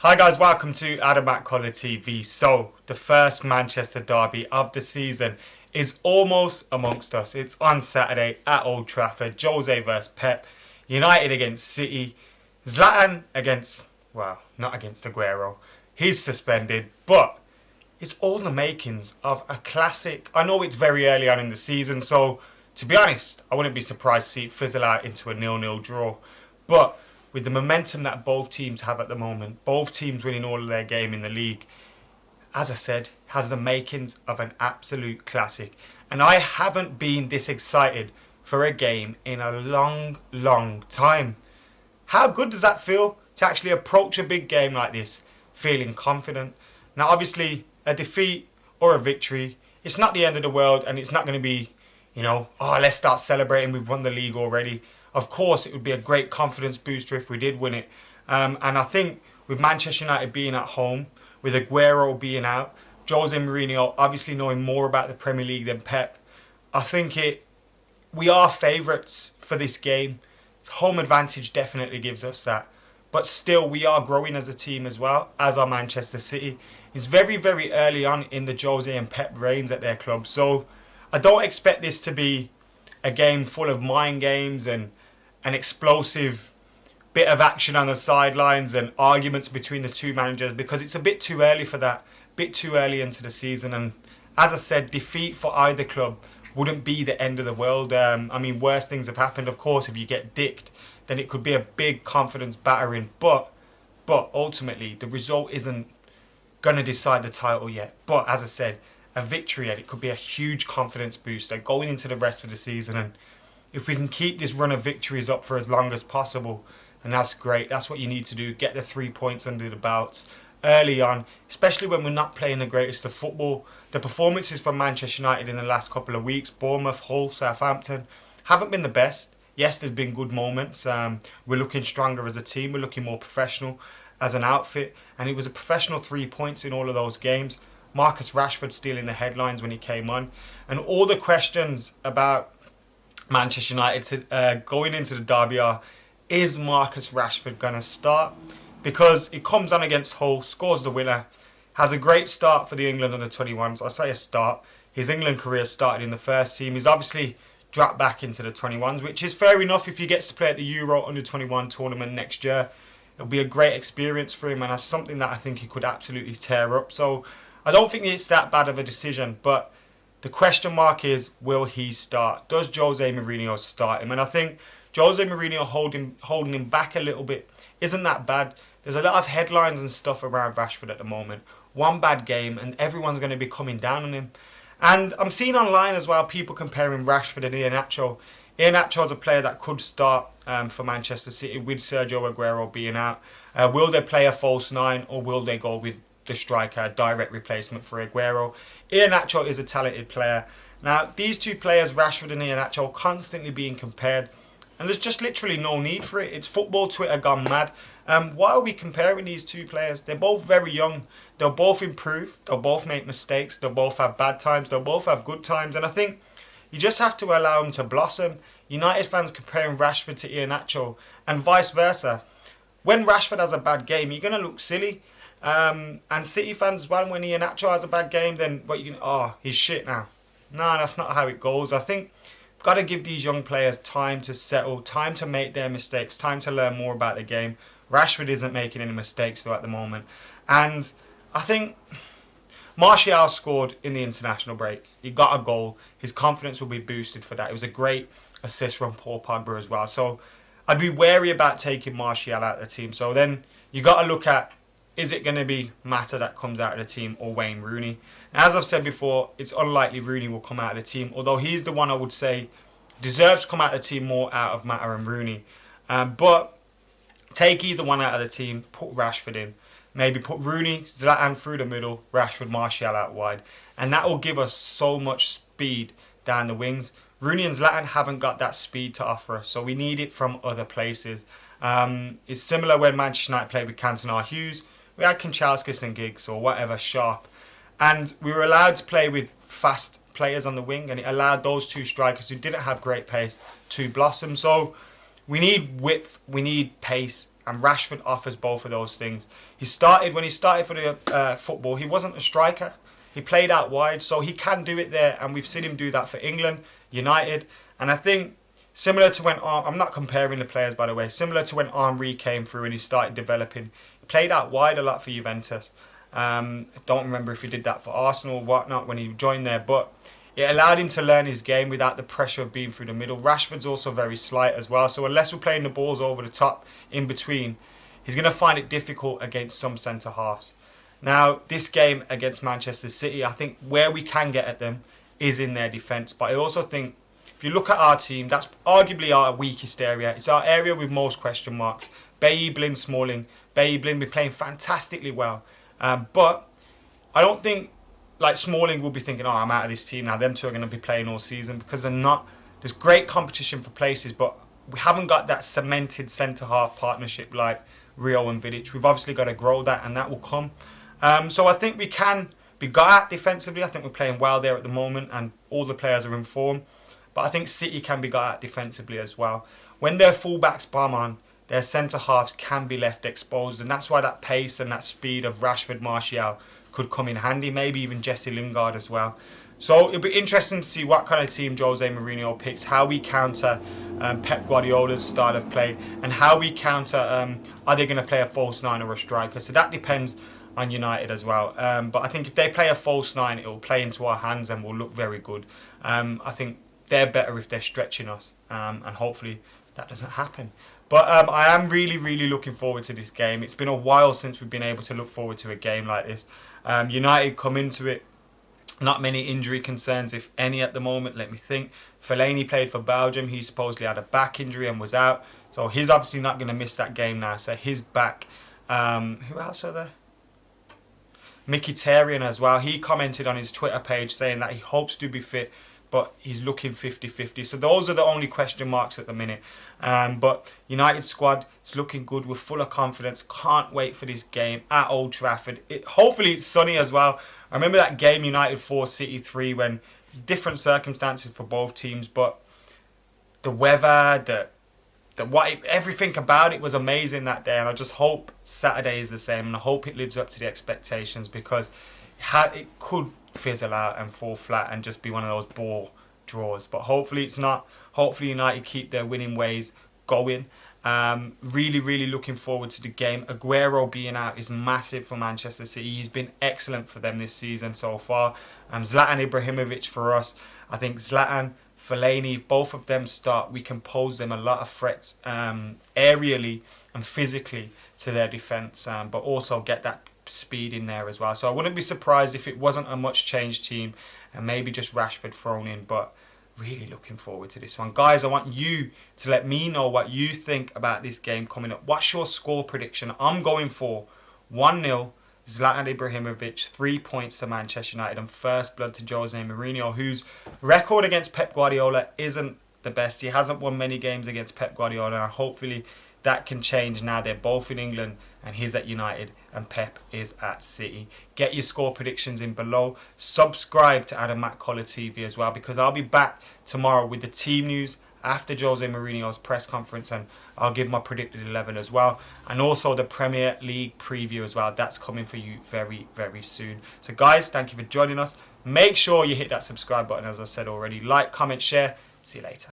Hi guys, welcome to McKola TV. So, the first Manchester derby of the season is almost amongst us. It's on Saturday at Old Trafford. Jose versus Pep. United against City. Zlatan against, well, not against Aguero. He's suspended, but it's all the makings of a classic. I know it's very early on in the season, so to be honest, I wouldn't be surprised to see it fizzle out into a 0-0 draw. But with the momentum that both teams have at the moment, both teams winning all of their game in the league, as I said, has the makings of an absolute classic. And I haven't been this excited for a game in a long, long time. How good does that feel to actually approach a big game like this, feeling confident? Now, obviously, a defeat or a victory, it's not the end of the world, and it's not going to be, let's start celebrating, we've won the league already. Of course, it would be a great confidence booster if we did win it. And I think with Manchester United being at home, with Aguero being out, Jose Mourinho obviously knowing more about the Premier League than Pep, I think we are favourites for this game. Home advantage definitely gives us that. But still, we are growing as a team as well, as are Manchester City. It's very, very early on in the Jose and Pep reigns at their club. So I don't expect this to be a game full of mind games and an explosive bit of action on the sidelines and arguments between the two managers, because it's a bit too early for that, a bit too early into the season. And as I said, defeat for either club wouldn't be the end of the world. Worse things have happened. Of course, if you get dicked, then it could be a big confidence battering. But ultimately, the result isn't going to decide the title yet. But as I said, a victory, and it could be a huge confidence booster going into the rest of the season. And if we can keep this run of victories up for as long as possible, and that's great. That's what you need to do. Get the 3 points under the belt early on, especially when we're not playing the greatest of football. The performances from Manchester United in the last couple of weeks, Bournemouth, Hull, Southampton, haven't been the best. Yes, there's been good moments. We're looking stronger as a team. We're looking more professional as an outfit. And it was a professional 3 points in all of those games. Marcus Rashford stealing the headlines when he came on. And all the questions about Manchester United going into the derby are, is Marcus Rashford going to start? Because it comes on against Hull, scores the winner, has a great start for the England under-21s. I say a start. His England career started in the first team. He's obviously dropped back into the 21s, which is fair enough if he gets to play at the Euro under-21 tournament next year. It'll be a great experience for him, and that's something that I think he could absolutely tear up. So I don't think it's that bad of a decision, but the question mark is, will he start? Does Jose Mourinho start him? And I think Jose Mourinho holding him back a little bit isn't that bad. There's a lot of headlines and stuff around Rashford at the moment. One bad game and everyone's going to be coming down on him. And I'm seeing online as well people comparing Rashford and Iheanacho. Iheanacho is a player that could start for Manchester City with Sergio Aguero being out. Will they play a false nine, or will they go with the striker, direct replacement for Aguero? Iheanacho is a talented player. Now, these two players, Rashford and Iheanacho, constantly being compared, and there's just literally no need for it. It's football Twitter gone mad. Why are we comparing these two players? They're both very young. They'll both improve. They'll both make mistakes. They'll both have bad times. They'll both have good times. And I think you just have to allow them to blossom. United fans comparing Rashford to Iheanacho and vice versa. When Rashford has a bad game, you're going to look silly. And City fans as well, when Iheanacho has a bad game, then he's shit now. No, that's not how it goes. I think we've got to give these young players time to settle, time to make their mistakes, time to learn more about the game. Rashford isn't making any mistakes though at the moment. And I think Martial scored in the international break. He got a goal. His confidence will be boosted for that. It was a great assist from Paul Pogba as well. So I'd be wary about taking Martial out of the team. So then you got to look at, is it going to be Mata that comes out of the team or Wayne Rooney? Now, as I've said before, it's unlikely Rooney will come out of the team, although he's the one I would say deserves to come out of the team more out of Mata and Rooney. But take either one out of the team, put Rashford in. Maybe put Rooney, Zlatan through the middle, Rashford, Martial out wide. And that will give us so much speed down the wings. Rooney and Zlatan haven't got that speed to offer us, so we need it from other places. It's similar when Manchester United played with Cantona Hughes. We had Kanchelskis and Giggs or whatever, Sharp. And we were allowed to play with fast players on the wing, and it allowed those two strikers who didn't have great pace to blossom. So we need width, we need pace, And Rashford offers both of those things. When he started for the football, he wasn't a striker. He played out wide, so he can do it there. And we've seen him do that for England, United. And I think similar to when, I'm not comparing the players by the way, similar to when Henry came through and he started developing. He played out wide a lot for Juventus. I don't remember if he did that for Arsenal or whatnot when he joined there, but it allowed him to learn his game without the pressure of being through the middle. Rashford's also very slight as well, so unless we're playing the balls over the top in between, he's going to find it difficult against some centre-halves. Now, this game against Manchester City, I think where we can get at them is in their defence, but I also think if you look at our team, that's arguably our weakest area. It's our area with most question marks. Bailly, Blind, Smalling. Bailly, Blind be playing fantastically well, but I don't think like Smalling will be thinking, I'm out of this team now. Them two are going to be playing all season because they're not. There's great competition for places, but we haven't got that cemented centre-half partnership like Rio and Vidic. We've obviously got to grow that, and that will come. So I think we can be got at defensively. I think we're playing well there at the moment, and all the players are in form. But I think City can be got at defensively as well. When their fullbacks bomb on, their centre-halves can be left exposed, and that's why that pace and that speed of Rashford, Martial could come in handy, maybe even Jesse Lingard as well. So it'll be interesting to see what kind of team Jose Mourinho picks, how we counter Pep Guardiola's style of play, and how we counter, are they going to play a false nine or a striker? So that depends on United as well. But I think if they play a false nine, it will play into our hands and will look very good. I think they're better if they're stretching us, and hopefully that doesn't happen. But I am really, really looking forward to this game. It's been a while since we've been able to look forward to a game like this. United come into it, not many injury concerns, if any, at the moment. Let me think. Fellaini played for Belgium. He supposedly had a back injury and was out. So he's obviously not going to miss that game now. So he's back. Who else are there? Mkhitaryan as well. He commented on his Twitter page saying that he hopes to be fit, but he's looking 50-50. So those are the only question marks at the minute. But United squad is looking good. We're full of confidence. Can't wait for this game at Old Trafford. Hopefully it's sunny as well. I remember that game United 4, City 3, when different circumstances for both teams, but the weather, everything about it was amazing that day. And I just hope Saturday is the same, and I hope it lives up to the expectations, because it could fizzle out and fall flat and just be one of those bore draws. But hopefully it's not. Hopefully United keep their winning ways going. Really, really looking forward to the game. Aguero being out is massive for Manchester City. He's been excellent for them this season so far. Zlatan Ibrahimovic for us. I think Zlatan, Fellaini, if both of them start, we can pose them a lot of threats aerially and physically to their defence, but also get that speed in there as well. So I wouldn't be surprised if it wasn't a much changed team and maybe just Rashford thrown in, but really looking forward to this one. Guys, I want you to let me know what you think about this game coming up. What's your score prediction? I'm going for 1-0 Zlatan Ibrahimovic, 3 points to Manchester United, and first blood to Jose Mourinho, whose record against Pep Guardiola isn't the best. He hasn't won many games against Pep Guardiola, and hopefully that can change now. They're both in England, and he's at United and Pep is at City. Get your score predictions in below. Subscribe to McKola TV as well, because I'll be back tomorrow with the team news after Jose Mourinho's press conference, and I'll give my predicted 11 as well, and also the Premier League preview as well. That's coming for you very, very soon. So guys, thank you for joining us. Make sure you hit that subscribe button, as I said already. Like, comment, share. See you later.